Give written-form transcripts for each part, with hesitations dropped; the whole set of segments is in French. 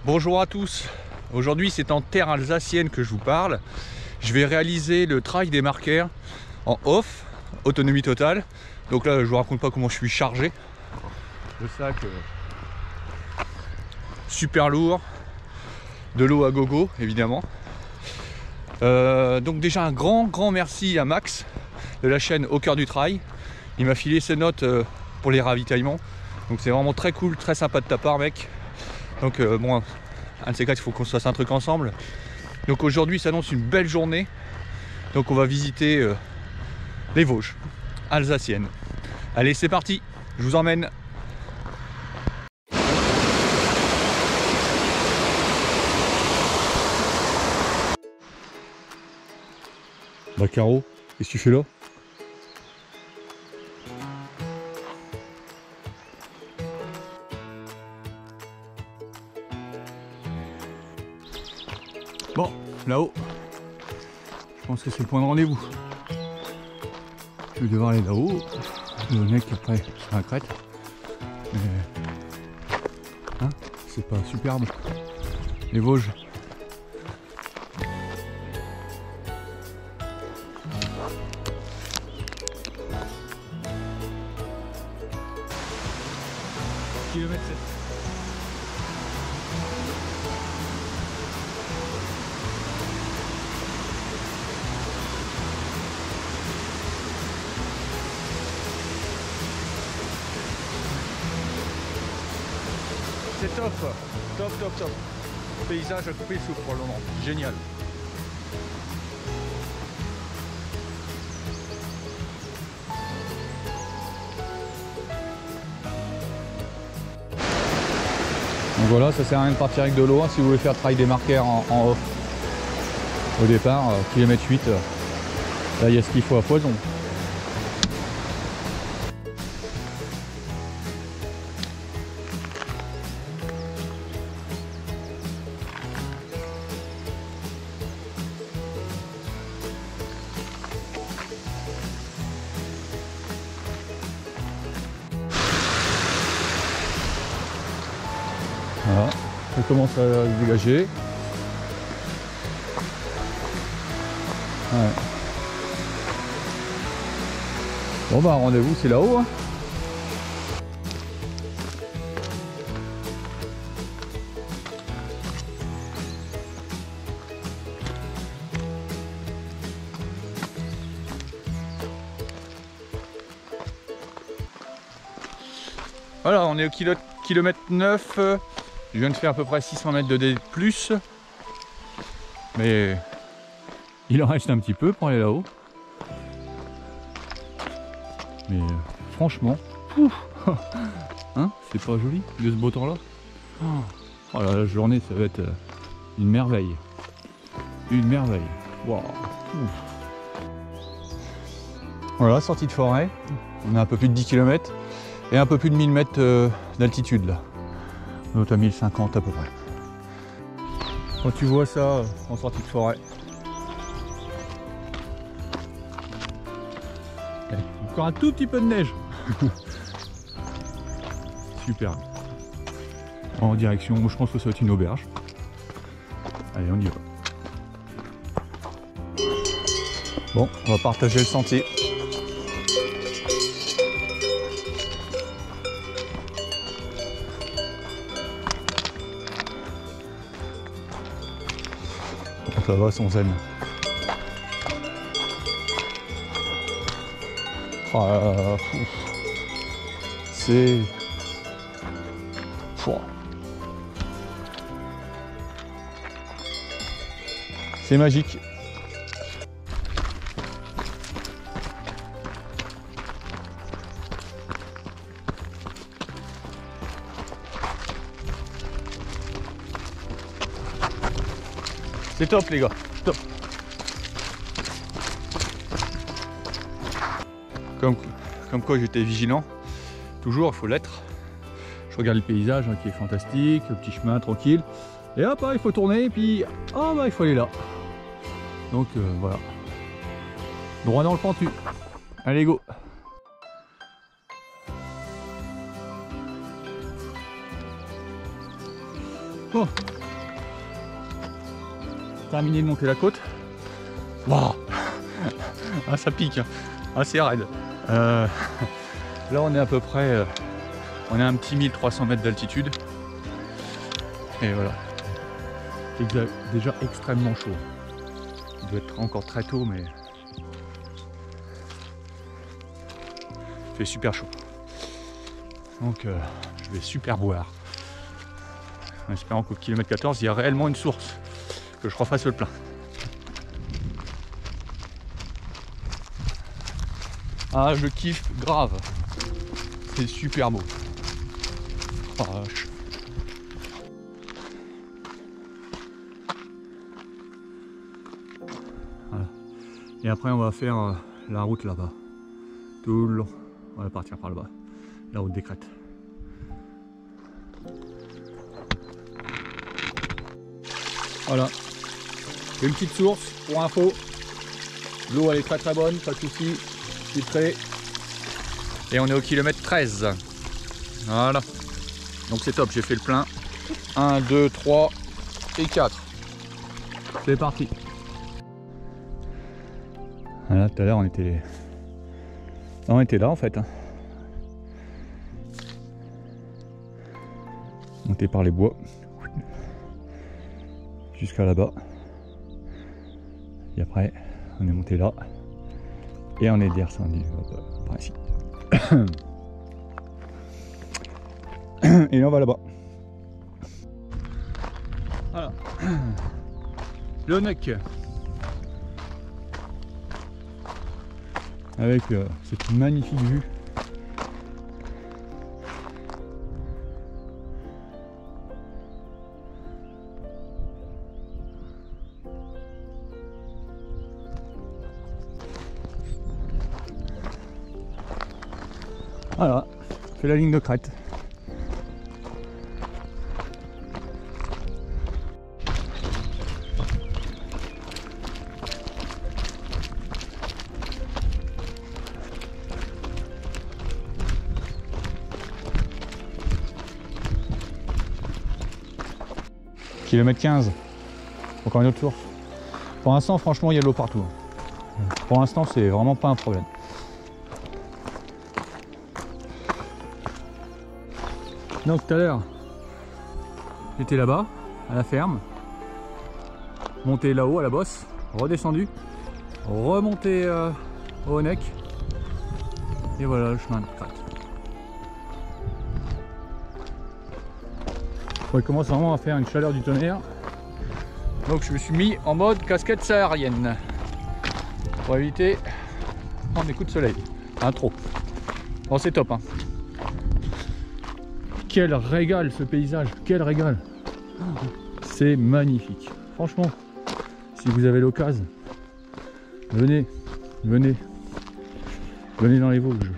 Bonjour à tous, aujourd'hui c'est en terre alsacienne que je vous parle. Je vais réaliser le trail des marqueurs en off, autonomie totale. Donc là je vous raconte pas comment je suis chargé. Le sac super lourd, de l'eau à gogo évidemment. Donc déjà un grand merci à Max de la chaîne Au Cœur du Trail. Il m'a filé ses notes pour les ravitaillements. Donc c'est vraiment très cool, très sympa de ta part mec. Donc bon, un de ces quatre, il faut qu'on se fasse un truc ensemble. Donc aujourd'hui s'annonce une belle journée. Donc on va visiter les Vosges alsaciennes. Allez c'est parti, je vous emmène. Bah Caro, qu'est-ce que tu fais là? Bon, là-haut, je pense que c'est le point de rendez-vous. Je vais devoir aller là-haut. Le mec après, c'est un crête. Mais hein, c'est pas superbe. Les Vosges. Kilomètre 7. C'est top, top. Paysage à couper le souffle pour le moment, génial. Donc voilà, ça sert à rien de partir avec de l'eau hein, si vous voulez faire trail des marqueurs en off. Au départ, kilomètre 8, là il y a ce qu'il faut à foison. Voilà, ça commence à se dégager. Ouais. Bon bah rendez-vous c'est là-haut hein. Voilà, on est au kilomètre 9. Je viens de faire à peu près 600 mètres de D+. Mais il en reste un petit peu pour aller là-haut. Mais franchement, hein, c'est pas joli de ce beau temps là. Oh là, la journée ça va être une merveille. Une merveille. Wow. Voilà, sortie de forêt. On a un peu plus de 10 km et un peu plus de 1000 mètres d'altitude là. On est à 1050 à peu près. Quand tu vois ça en sortie de forêt. Encore un tout petit peu de neige. Super. En direction, je pense que ça va être une auberge. Allez, on y va. Bon, on va partager le sentier. Ça va, son zen. Oh, c'est... C'est magique. C'est top les gars, top. Comme quoi j'étais vigilant, toujours il faut l'être. Je regarde le paysage hein, qui est fantastique, le petit chemin tranquille. Et hop, il faut tourner et puis oh, bah, il faut aller là. Donc voilà. Droit dans le pentu. Allez go. Bon. Terminé de monter la côte. Waouh. Ah, ça pique, hein. Ah, c'est raide. Là on est à peu près, on est à un petit 1300 mètres d'altitude. Et voilà. Déjà extrêmement chaud. Il doit être encore très tôt, mais il fait super chaud. Donc je vais super boire. En espérant qu'au kilomètre 14 il y a réellement une source, que je refasse le plein. Ah, je kiffe grave. C'est super beau. Oh, vache. Voilà. Et après on va faire la route là-bas. Tout le long. On va partir par là-bas. La route des crêtes. Voilà. Une petite source pour info. L'eau elle est très très bonne, pas de soucis. Filtré. Et on est au kilomètre 13. Voilà. Donc c'est top, j'ai fait le plein. 1, 2, 3 et 4. C'est parti. Voilà, tout à l'heure on était là en fait. Monté par les bois. Jusqu'à là-bas. Et après, on est monté là. Et on est descendu par ici. Et on va là-bas. Voilà. Le Honeck. Avec cette magnifique vue. Voilà, c'est la ligne de crête. Kilomètre 15, encore une autre source. Pour l'instant, franchement, il y a de l'eau partout. Pour l'instant, c'est vraiment pas un problème. Donc tout à l'heure, j'étais là-bas, à la ferme, monté là-haut à la bosse, redescendu, remonté au Honeck, et voilà le chemin de crête. Il commence vraiment à faire une chaleur du tonnerre, donc je me suis mis en mode casquette saharienne, pour éviter prendre des coups de soleil, trop. Bon, c'est top, hein. Quel régal ce paysage, quel régal. C'est magnifique. Franchement, si vous avez l'occasion, venez dans les Vosges.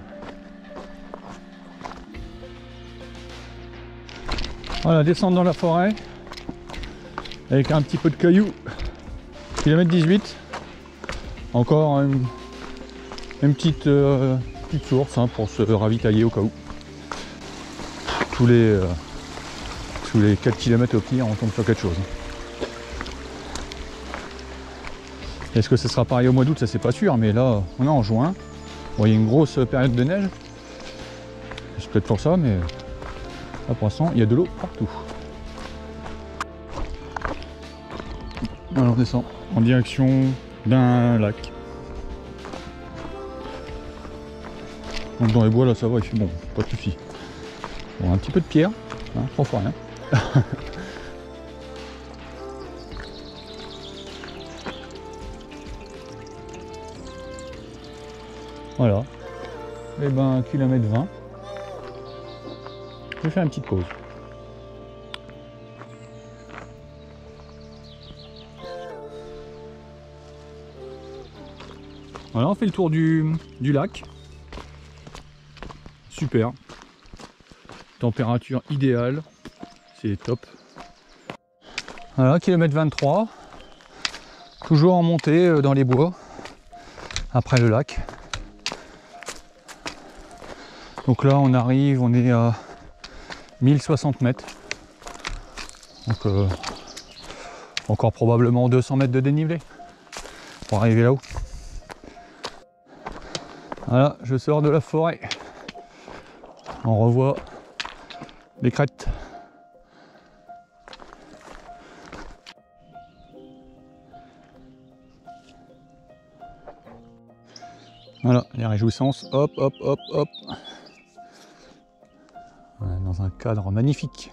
Voilà, descendre dans la forêt avec un petit peu de cailloux. Kilomètre 18. Encore une petite source, hein, pour se ravitailler au cas où. Tous les 4 km au pire, on tombe sur quelque chose. Est-ce que ce sera pareil au mois d'août? Ça, c'est pas sûr, mais là on est en juin. Bon, il y a une grosse période de neige, c'est peut-être pour ça, mais là pour l'instant il y a de l'eau partout. Alors on descend en direction d'un lac. Donc dans les bois là ça va, il fait bon, pas de soucis. Bon, un petit peu de pierre, hein, trop fort rien. Voilà. Et ben kilomètre 20. Je vais faire une petite pause. Voilà, on fait le tour du lac. Super. Température idéale. C'est top. Voilà, kilomètre 23. Toujours en montée dans les bois. Après le lac. Donc là on arrive, on est à 1060 mètres. Donc encore probablement 200 mètres de dénivelé pour arriver là-haut. Voilà, je sors de la forêt. On revoit les crêtes. Voilà, les réjouissances, hop, hop, hop, hop. Voilà, dans un cadre magnifique.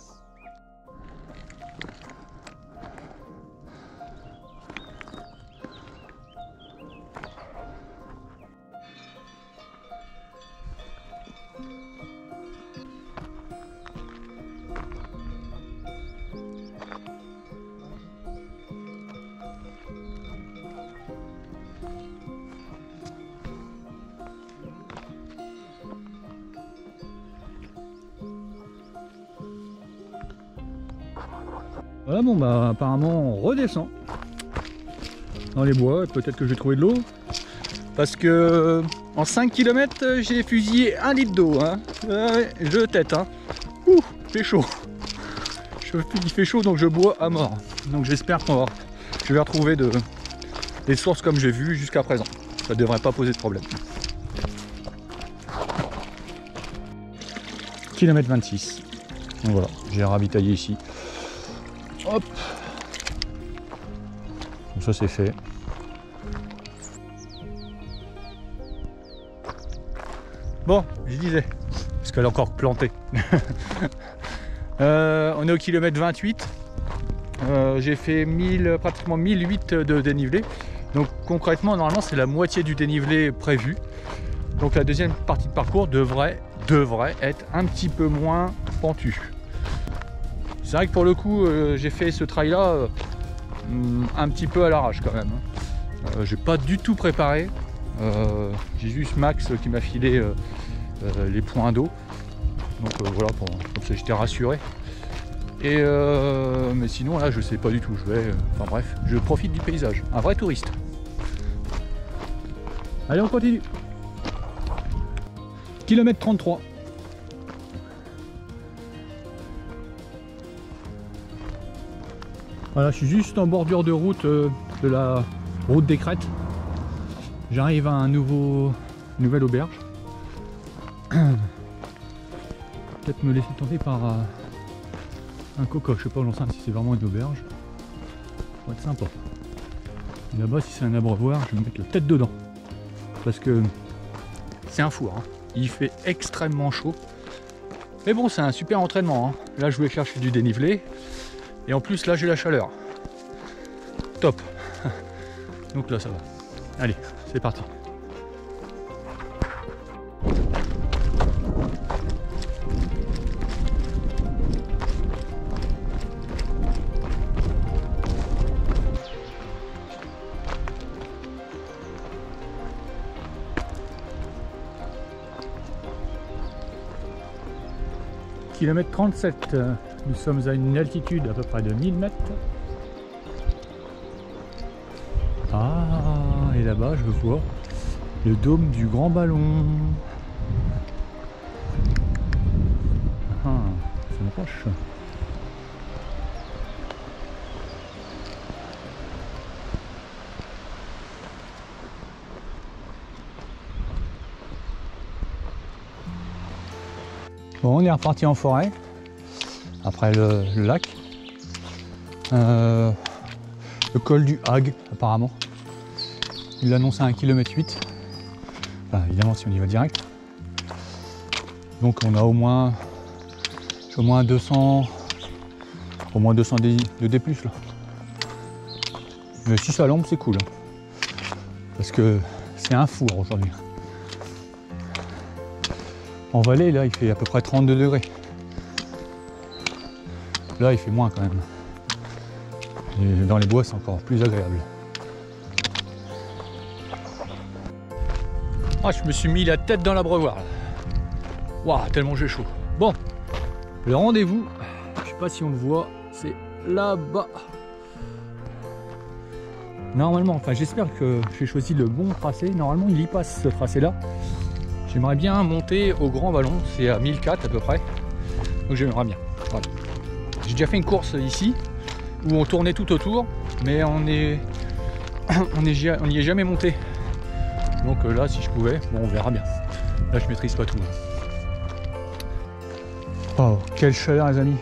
Voilà, bon bah apparemment on redescend dans les bois, peut-être que je vais trouver de l'eau. Parce que en 5 km j'ai fusillé 1 litre d'eau, hein. Je tête, hein. Ouh, il fait chaud. Il fait chaud donc je bois à mort. Donc j'espère que je vais retrouver des sources comme j'ai vu jusqu'à présent. Ça devrait pas poser de problème. Kilomètre 26. Donc voilà, j'ai ravitaillé ici. Hop. Donc ça c'est fait. Bon, je disais, parce qu'elle est encore plantée. On est au kilomètre 28. J'ai fait pratiquement 1008 de dénivelé. Donc concrètement, normalement, c'est la moitié du dénivelé prévu. Donc la deuxième partie de parcours devrait être un petit peu moins pentue. C'est vrai que pour le coup, j'ai fait ce trail là un petit peu à l'arrache quand même. J'ai pas du tout préparé. J'ai juste Max qui m'a filé les points d'eau. Donc voilà, comme ça j'étais rassuré. Et mais sinon là je sais pas du tout, enfin bref, je profite du paysage, un vrai touriste. Allez, on continue. Kilomètre 33. Voilà, je suis juste en bordure de route de la route des crêtes. J'arrive à nouvelle auberge. Peut-être me laisser tenter par un coca, je sais pas, j'en sais si c'est vraiment une auberge. Ça va être sympa. Là-bas, si c'est un abreuvoir, je vais me mettre la tête dedans. Parce que c'est un four, hein. Il fait extrêmement chaud. Mais bon, c'est un super entraînement, hein. Là, je voulais chercher du dénivelé. Et en plus, là, j'ai la chaleur. Top. Donc là, ça va. Allez, c'est parti. Kilomètre 37, nous sommes à une altitude à peu près de 1000 mètres. Ah, et là-bas je vois le dôme du Grand Ballon. Ah, ça m'approche. Bon, on est reparti en forêt, après le lac. Le col du Hag, apparemment. Il l'annonce à 1,8 km. Enfin, évidemment, si on y va direct. Donc on a au moins 200 de D+, là. Mais si ça lampe, c'est cool. Parce que c'est un four aujourd'hui. En vallée, là, il fait à peu près 32 degrés. Là, il fait moins quand même. Et dans les bois, c'est encore plus agréable. Ah, je me suis mis la tête dans l'abreuvoir. Waouh, tellement j'ai chaud. Bon, le rendez-vous, je sais pas si on le voit, c'est là-bas. Normalement, enfin j'espère que j'ai choisi le bon tracé. Normalement, il y passe ce tracé-là. J'aimerais bien monter au Grand Ballon, c'est à 1004 à peu près. Donc j'aimerais bien. Voilà. J'ai déjà fait une course ici où on tournait tout autour, mais on n'y est jamais monté. Donc là, si je pouvais, bon, on verra bien. Là, je maîtrise pas tout. Oh, quelle chaleur, les amis.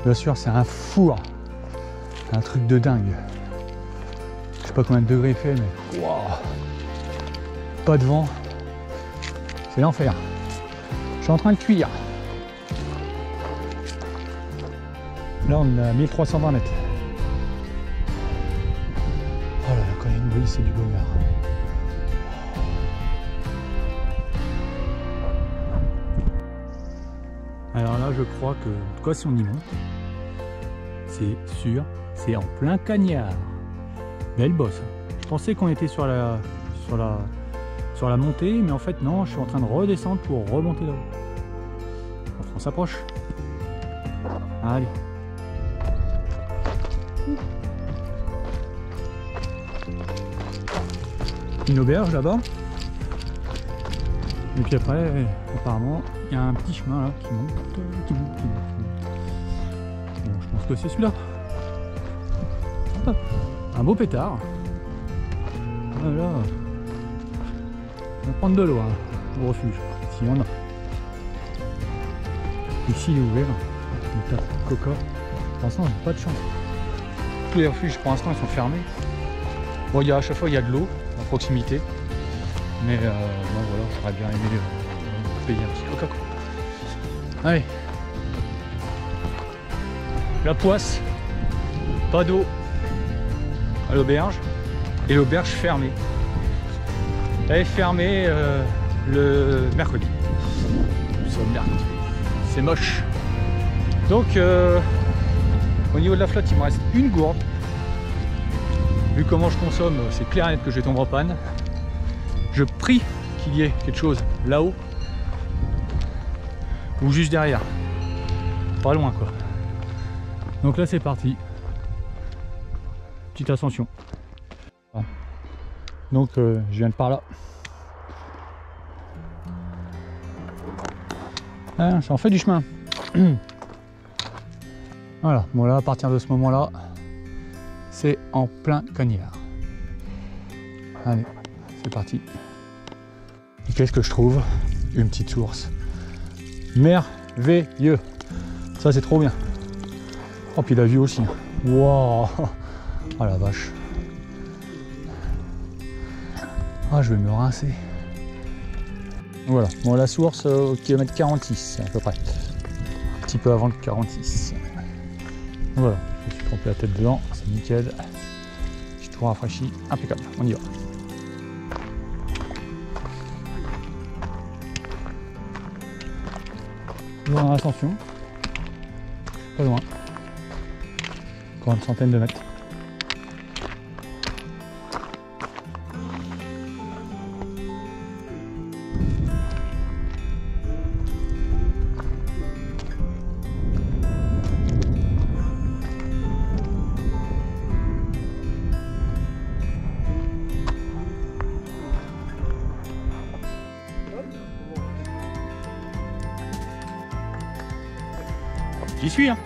Bien sûr, c'est un four. Un truc de dingue. Je sais pas combien de degrés il fait, mais wow. Pas de vent. C'est l'enfer. Je suis en train de cuire. Là, on est à 1320 mètres. Oh là là, quand il y a une brise, c'est du bonheur. Alors là, je crois que, en tout cas, si on y monte, c'est sûr, c'est en plein cagnard. Belle bosse. Je pensais qu'on était sur la montée, mais en fait, non, je suis en train de redescendre pour remonter là-haut. On s'approche. Allez. Une auberge là-bas. Et puis après, apparemment, il y a un petit chemin là qui monte. Bon, je pense que c'est celui-là. Un beau pétard. Voilà. On va prendre de l'eau au refuge, s'il y en a. Ici il est ouvert. Le tas de coca. Pour l'instant, j'ai pas de chance. Tous les refuges pour l'instant ils sont fermés. Bon, à chaque fois il y a de l'eau à proximité. Mais bon voilà, j'aurais bien aimé payer un petit coca. Allez. La poisse. Pas d'eau à l'auberge. Et l'auberge fermée. Elle est fermée le mercredi. Nous sommes mercredi. C'est moche. Donc au niveau de la flotte, il me reste une gourde. Vu comment je consomme, c'est clair et net que je vais tomber en panne. Je prie qu'il y ait quelque chose là-haut ou juste derrière. Pas loin quoi. Donc là c'est parti. Petite ascension. Donc je viens de par là. Ah, j'en fais du chemin. Voilà, bon là à partir de ce moment-là, c'est en plein cagnard. Allez, c'est parti. Et qu'est-ce que je trouve? Une petite source. Merveilleux. Ça c'est trop bien. Oh puis la vue aussi. Waouh. Oh la vache. Ah, je vais me rincer. Voilà, bon la source au kilomètre 46 à peu près. Un petit peu avant le 46. Voilà, je suis trempé la tête dedans, c'est nickel. J'ai tout rafraîchi, impeccable, on y va. Toujours dans l'ascension. Pas loin. Encore une centaine de mètres. J'y suis hein.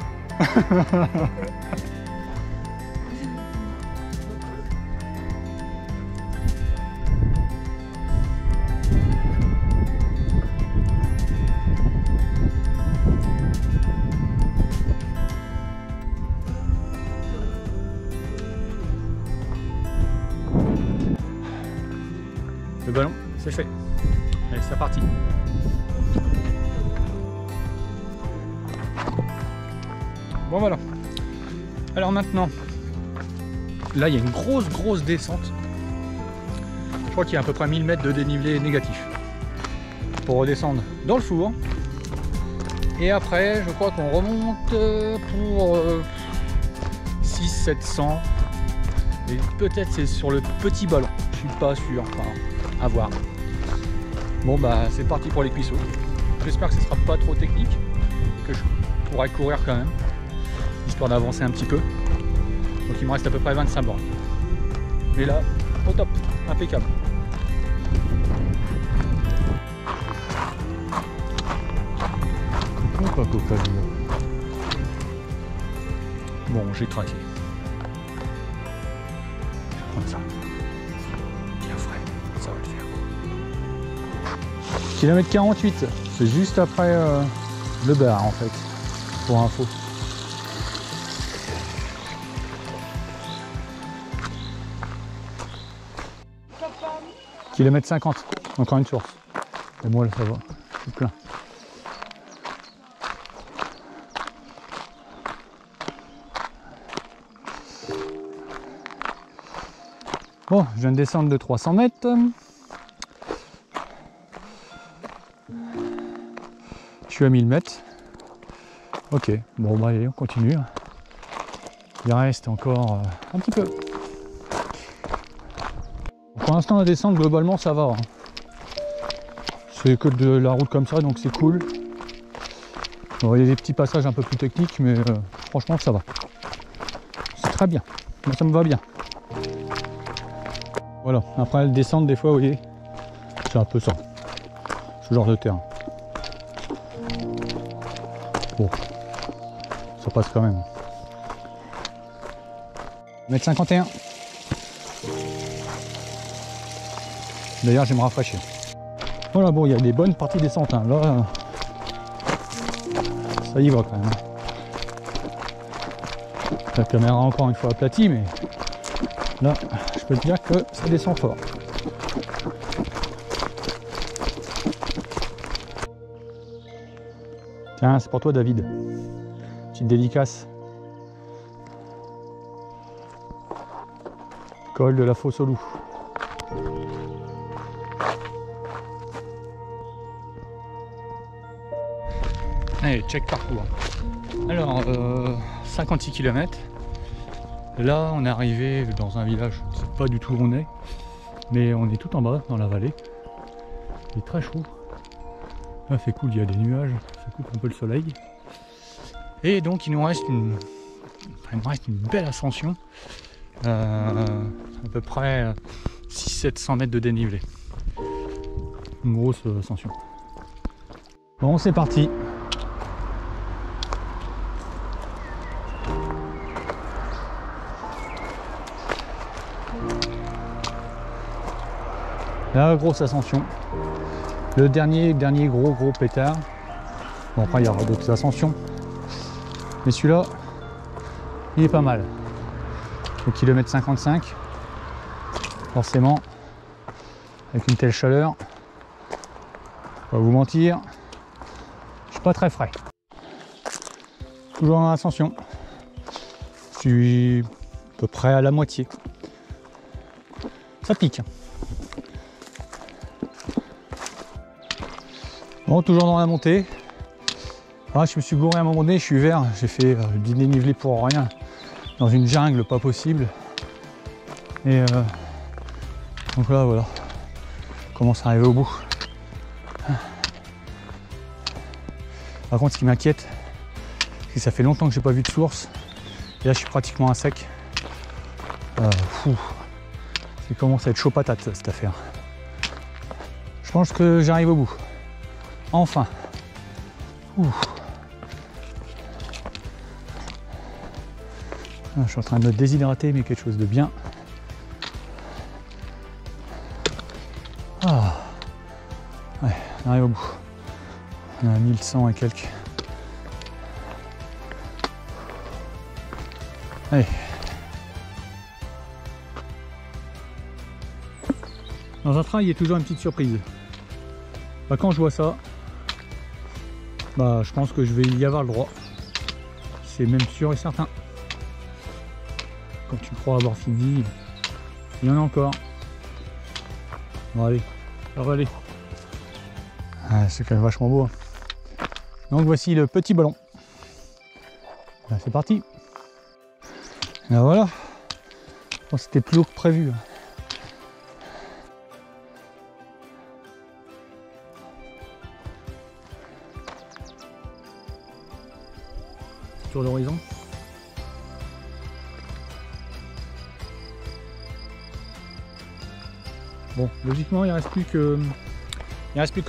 Le ballon, c'est fait. Allez, c'est parti. Bon voilà. Alors maintenant, là il y a une grosse descente. Je crois qu'il y a à peu près 1000 mètres de dénivelé négatif. Pour redescendre dans le four. Et après, je crois qu'on remonte pour 600-700. Et peut-être c'est sur le petit ballon. Je suis pas sûr. Enfin, à voir. Bon bah c'est parti pour les cuisseaux. J'espère que ce sera pas trop technique. Que je pourrai courir quand même. Histoire d'avancer un petit peu. Donc il me reste à peu près 25 bornes. Mais là, au top, impeccable. Coco, pas coca. Bon, j'ai craqué. Je vais prendre ça. Bien frais, ça va le faire. Kilomètre 48, c'est juste après le bar en fait, pour info. Kilomètre 50, encore une source. Et moi, ça va, je suis plein. Bon, je viens de descendre de 300 mètres. Je suis à 1000 mètres. Ok, bon bah allez, on continue. Il reste encore un petit peu. Pour l'instant, la descente, globalement, ça va. Hein. C'est que de la route comme ça, donc c'est cool. Bon, il y a des petits passages un peu plus techniques, mais franchement, ça va. C'est très bien. Moi, ça me va bien. Voilà. Après, la descente, des fois, vous voyez, c'est un peu ça. Ce genre de terrain. Bon. Ça passe quand même. 1m51. D'ailleurs, je vais me rafraîchir. Voilà, bon, il y a des bonnes parties descente. Hein. Là, ça y va quand même. La caméra encore une fois aplatie, mais là, je peux te dire que ça descend fort. Tiens, c'est pour toi, David. Petite dédicace. Col de la Fosse au Loup. Allez, check parcours. Alors, 56 km. Là, on est arrivé dans un village, je ne sais pas du tout où on est, mais on est tout en bas, dans la vallée. Il est très chaud. Là, c'est cool, il y a des nuages, ça coupe un peu le soleil. Et donc, il me reste une belle ascension. À peu près 600-700 mètres de dénivelé. Une grosse ascension. Bon, c'est parti. La grosse ascension. Le dernier gros pétard. Bon, après, il y aura d'autres ascensions. Mais celui-là, il est pas mal. Au kilomètre 55. Forcément, avec une telle chaleur, on va vous mentir, je suis pas très frais. Toujours en ascension. Je suis à peu près à la moitié. Ça pique. Bon, toujours dans la montée. Ah, je me suis gouré à un moment donné, je suis vert, j'ai fait du dénivelé pour rien, dans une jungle pas possible. Et donc là, voilà, on commence à arriver au bout. Par contre, ce qui m'inquiète, c'est que ça fait longtemps que j'ai pas vu de source. Et là, je suis pratiquement à sec. Ça commence à être chaud patate, cette affaire. Je pense que j'arrive au bout. Enfin. Je suis en train de me déshydrater, mais quelque chose de bien. Ah. Ouais, on arrive au bout. On a 1100 et quelques. Allez. Dans un trail, il y a toujours une petite surprise. Bah, quand je vois ça, bah, je pense que je vais y avoir le droit. C'est même sûr et certain. Quand tu crois avoir fini, il y en a encore. Bon, allez, ça va aller. Ah, c'est quand même vachement beau. Hein. Donc voici le petit ballon. Là, c'est parti. Là, voilà. Bon, c'était plus haut que prévu. Sur l'horizon. Bon, logiquement, il ne reste plus que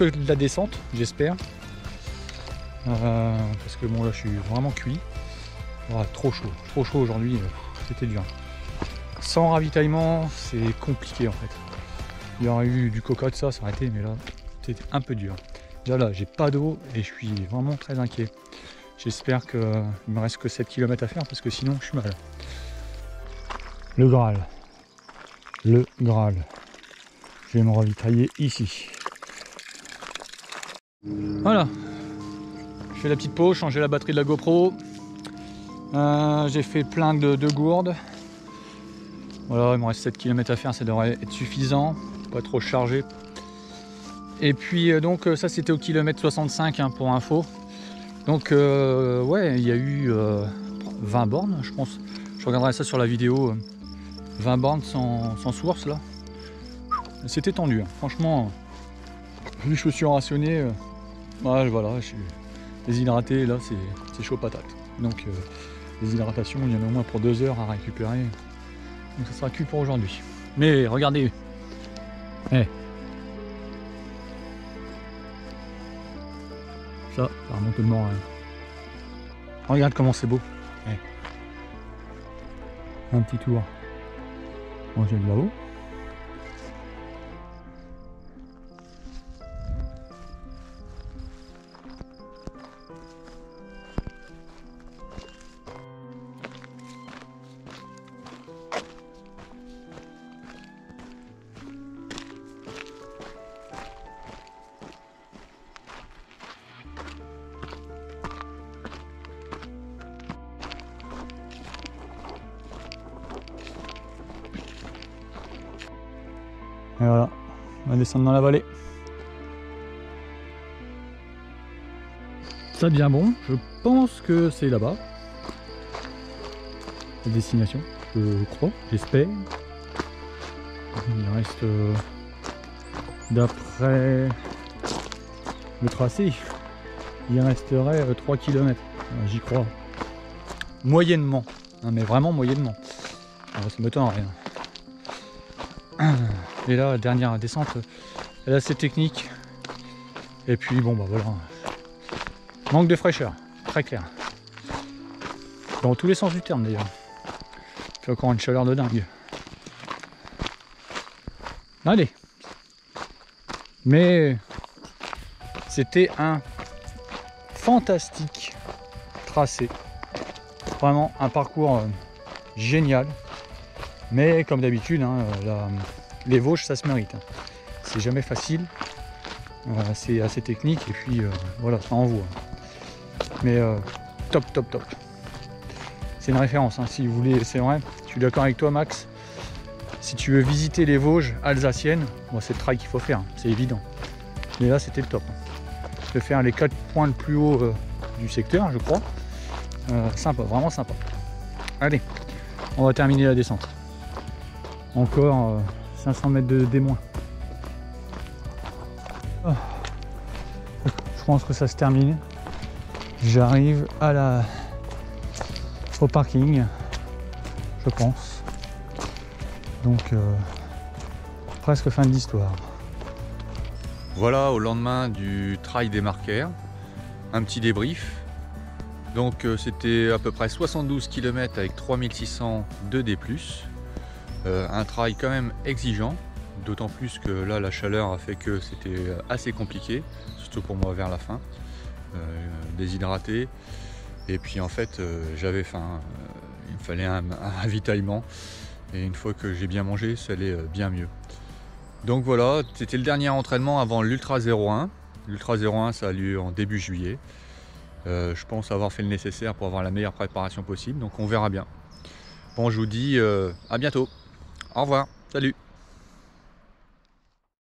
de la descente, j'espère. Parce que bon, là, je suis vraiment cuit. Oh, trop chaud aujourd'hui, c'était dur. Sans ravitaillement, c'est compliqué en fait. Il y aurait eu du cocotte, ça aurait été, mais là, c'était un peu dur. Déjà là, j'ai pas d'eau et je suis vraiment très inquiet. J'espère qu'il me reste que 7 km à faire parce que sinon, je suis mal. Le Graal. Le Graal. Je vais me ravitailler ici. Voilà. Je fais la petite pause, changer la batterie de la GoPro. J'ai fait plein de gourdes. Voilà, il me reste 7 km à faire, ça devrait être suffisant. Pas trop chargé. Et puis donc ça c'était au kilomètre 65 hein, pour info. Donc ouais, il y a eu 20 bornes je pense. Je regarderai ça sur la vidéo. 20 bornes sans source là. C'était tendu, hein. Franchement, les chaussures rationnées, ouais, voilà, je suis déshydraté, là c'est chaud patate. Donc les hydratations, il y en a au moins pour 2 heures à récupérer. Donc ça sera cuit pour aujourd'hui. Mais regardez, ça remonte le moral. Regarde comment c'est beau. Un petit tour. Moi j'ai de là-haut. Et voilà, on va descendre dans la vallée. Ça devient bon, je pense que c'est là-bas. La destination, je crois, j'espère. Il reste, d'après le tracé, il resterait 3 km. J'y crois. Moyennement, non, mais vraiment moyennement. Alors, ça m'étonnerait. Et là, la dernière descente, elle est assez technique. Et puis bon bah voilà. Manque de fraîcheur, très clair. Dans tous les sens du terme d'ailleurs. Il fait encore une chaleur de dingue. Allez. Mais c'était un fantastique tracé. Vraiment un parcours génial. Mais comme d'habitude, hein, les Vosges ça se mérite. C'est jamais facile. C'est assez technique et puis voilà, ça envoie. Mais top. C'est une référence, hein, si vous voulez, c'est vrai. Je suis d'accord avec toi Max. Si tu veux visiter les Vosges alsaciennes, bon, c'est le trail qu'il faut faire, hein, c'est évident. Mais là c'était le top. Je vais faire les 4 points le plus haut du secteur, je crois. Sympa, vraiment sympa. Allez, on va terminer la descente. Encore 500 mètres de démoin. Oh. Je pense que ça se termine. J'arrive au parking, je pense. Donc presque fin de l'histoire. Voilà, au lendemain du trail des Marquères, un petit débrief. Donc c'était à peu près 72 km avec 3600 de D+. Un trail quand même exigeant, d'autant plus que là la chaleur a fait que c'était assez compliqué, surtout pour moi vers la fin, déshydraté. Et puis en fait j'avais faim, il me fallait un ravitaillement. Et une fois que j'ai bien mangé, ça allait bien mieux. Donc voilà, c'était le dernier entraînement avant l'Ultra 01. L'Ultra 01, ça a lieu en début juillet. Je pense avoir fait le nécessaire pour avoir la meilleure préparation possible, donc on verra bien. Bon, je vous dis à bientôt. Au revoir, salut.